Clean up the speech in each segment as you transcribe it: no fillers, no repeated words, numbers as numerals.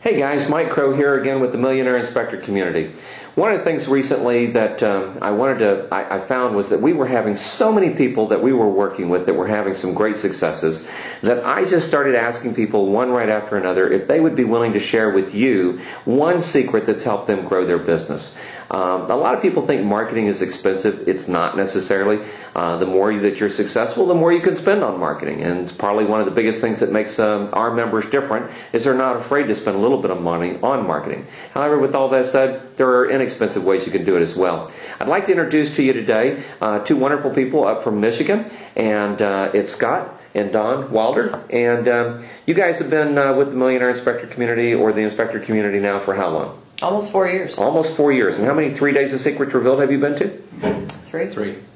Hey guys, Mike Crow here again with the Millionaire Inspector community. One of the things recently that I found was that we were having so many people that we were working with that were having some great successes that I just started asking people one right after another if they would be willing to share with you one secret that's helped them grow their business. A lot of people think marketing is expensive. It's not necessarily. The more that you're successful, the more you can spend on marketing. And it's probably one of the biggest things that makes our members different is they're not afraid to spend a little bit of money on marketing. However, with all that said, there are inexpensive ways you can do it as well. I'd like to introduce to you today two wonderful people up from Michigan, and it's Scott and Don Wilder. And you guys have been with the Millionaire Inspector community or the Inspector community now for how long? Almost 4 years. Almost 4 years. And how many 3 Days of Secrets Revealed have you been to?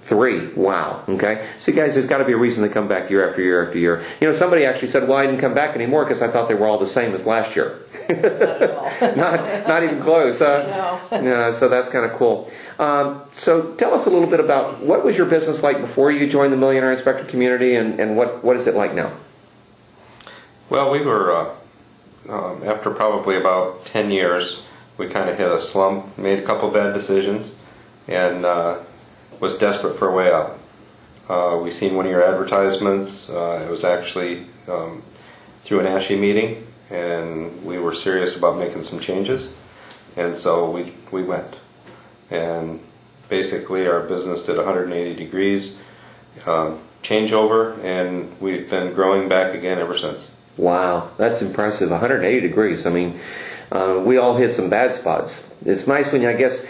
Three. Wow. Okay. So you guys, there's got to be a reason to come back year after year after year. You know, somebody actually said, well, I didn't come back anymore because I thought they were all the same as last year. Not at all. not even close. No. Yeah, so that's kind of cool. So tell us a little bit about what was your business like before you joined the Millionaire Inspector community, and what is it like now? Well, we were, after probably about 10 years, we kind of hit a slump, made a couple bad decisions, and was desperate for a way out. We seen one of your advertisements. It was actually through an ASHI meeting, and we were serious about making some changes, and so we went. And basically our business did 180 degrees changeover, and we've been growing back again ever since. Wow, that's impressive. 180 degrees. I mean, we all hit some bad spots. It's nice when I guess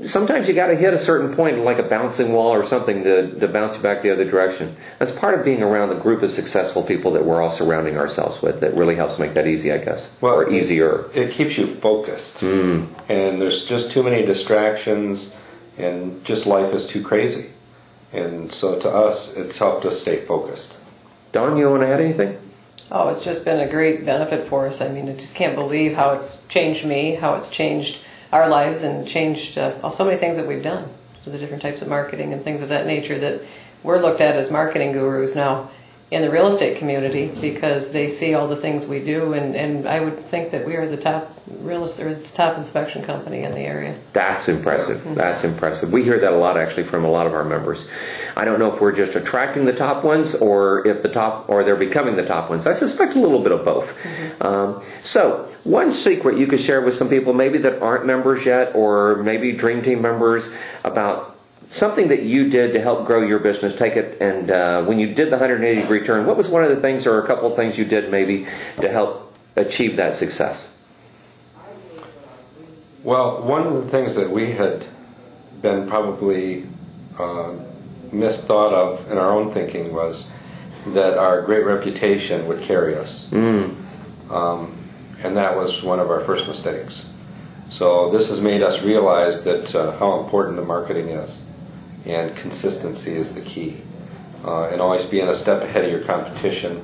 sometimes you got to hit a certain point, like a bouncing wall or something, to bounce you back the other direction. That's part of being around the group of successful people that we're all surrounding ourselves with. That really helps make that easy, I guess, or easier. It keeps you focused, and there's just too many distractions, and just life is too crazy. And so to us, it's helped us stay focused. Don, you want to add anything? Oh, it's just been a great benefit for us. I mean, I just can't believe how it's changed me, how it's changed our lives, and changed so many things that we've done. So the different types of marketing and things of that nature that we're looked at as marketing gurus now in the real estate community because they see all the things we do, and I would think that we are the top top inspection company in the area. That's impressive. That's impressive. We hear that a lot actually from a lot of our members. I don't know if we're just attracting the top ones or if they're becoming the top ones. I suspect a little bit of both. So one secret you could share with some people maybe that aren't members yet, or maybe Dream Team members, about something that you did to help grow your business. Take it, and when you did the 180 degree turn, what was one of the things or a couple of things you did maybe to help achieve that success? Well, one of the things that we had been probably misthought of in our own thinking was that our great reputation would carry us. And that was one of our first mistakes. So this has made us realize that how important the marketing is, and consistency is the key, and always being a step ahead of your competition.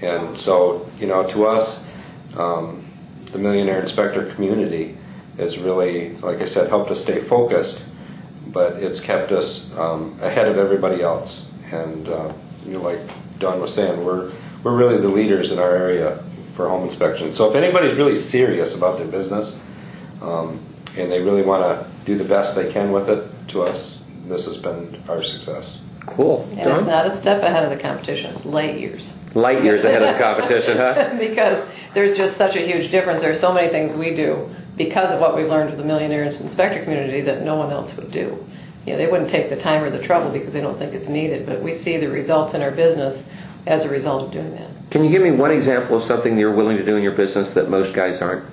And so, you know, to us, the Millionaire Inspector community has really, like I said, helped us stay focused, but it's kept us ahead of everybody else. And you know, like Don was saying, we're really the leaders in our area for home inspection. So if anybody's really serious about their business and they really want to do the best they can with it, to us, this has been our success. Cool. And Don? It's not a step ahead of the competition, it's light years. Light years ahead of the competition, huh? Because there's just such a huge difference. There are so many things we do because of what we've learned with the Millionaire Inspector community that no one else would do. You know, they wouldn't take the time or the trouble because they don't think it's needed, but we see the results in our business as a result of doing that. Can you give me one example of something you're willing to do in your business that most guys aren't?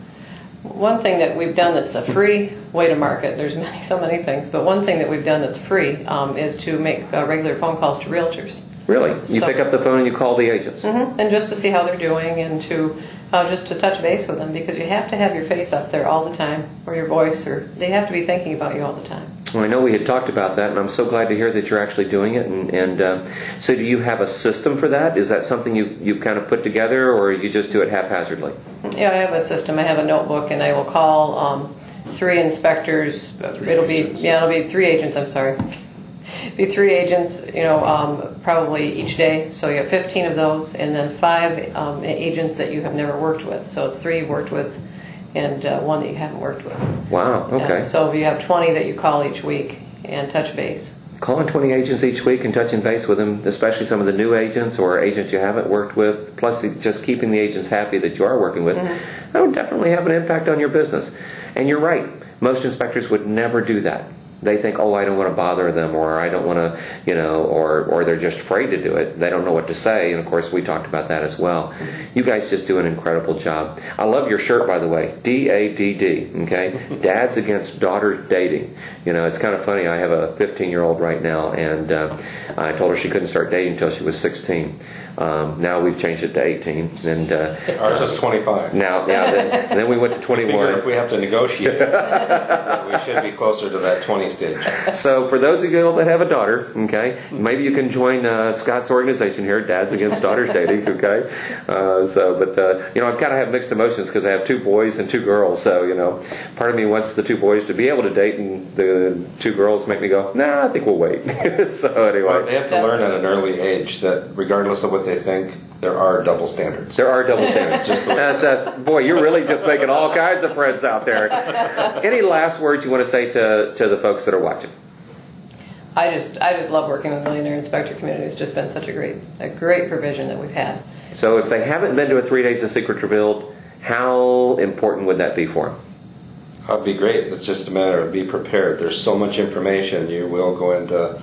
One thing that we've done that's a free way to market, there's so many things, but one thing that we've done that's free is to make regular phone calls to realtors. Really? You pick up the phone and you call the agents? And just to see how they're doing, and to just to touch base with them, because you have to have your face up there all the time, or your voice, or they have to be thinking about you all the time. Well, I know we had talked about that, and I'm so glad to hear that you're actually doing it. And so do you have a system for that? Is that something you kind of put together, or you just do it haphazardly? Yeah, I have a system. I have a notebook, and I will call 3 inspectors. It'll be 3 agents, I'm sorry. be 3 agents, probably each day. So you have 15 of those, and then 5 agents that you have never worked with. So it's 3 you've worked with, and 1 that you haven't worked with. Wow, okay. So you have 20 that you call each week and touch base. Calling 20 agents each week and touching base with them, especially some of the new agents or agents you haven't worked with, plus just keeping the agents happy that you are working with, that would definitely have an impact on your business. And you're right, most inspectors would never do that. They think, oh, I don't want to bother them, or I don't want to, or they're just afraid to do it. They don't know what to say, and of course we talked about that as well. You guys just do an incredible job. I love your shirt, by the way, DADD, okay? Dads Against Daughters Dating. It's kind of funny. I have a 15-year-old right now, and I told her she couldn't start dating until she was 16. Now we've changed it to 18, and ours is 25. Now, and then we went to 21. If we have to negotiate, we should be closer to that 20 stage. So for those of you that have a daughter, okay, maybe you can join Scott's organization here, Dads Against Daughters Dating, okay. I've kind of have mixed emotions because I have 2 boys and 2 girls. So part of me wants the 2 boys to be able to date, and the 2 girls make me go, nah, I think we'll wait. So anyway, well, they have to learn at an early age that regardless of what they think, there are double standards. There are double standards. Just the way that's boy, you're really just making all kinds of friends out there. Any last words you want to say to the folks that are watching? I just love working with Millionaire Inspector community. It's just been such a great provision that we've had. So if they haven't been to a 3 Days of Secret Revealed, how important would that be for them? That'd be great. It's just a matter of be prepared. There's so much information. You will go into,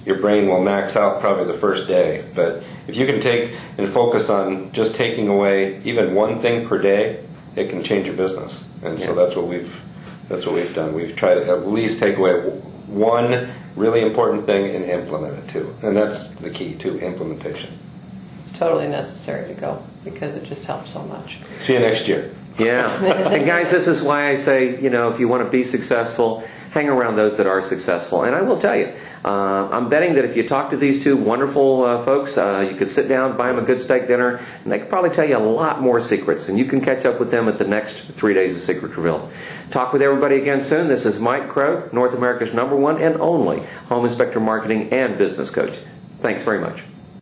your brain will max out probably the first day. But if you can take and focus on just taking away even 1 thing per day, it can change your business. And so that's what we've done. We've tried to at least take away 1 really important thing and implement it too. And that's the key to implementation. It's totally necessary to go because it just helps so much. See you next year. Yeah. And guys, this is why I say, if you want to be successful, hang around those that are successful. And I will tell you, I'm betting that if you talk to these 2 wonderful folks, you could sit down, buy them a good steak dinner, and they could probably tell you a lot more secrets. And you can catch up with them at the next 3 Days of Secret Revealed. Talk with everybody again soon. This is Mike Crow, North America's #1 and only home inspector marketing and business coach. Thanks very much.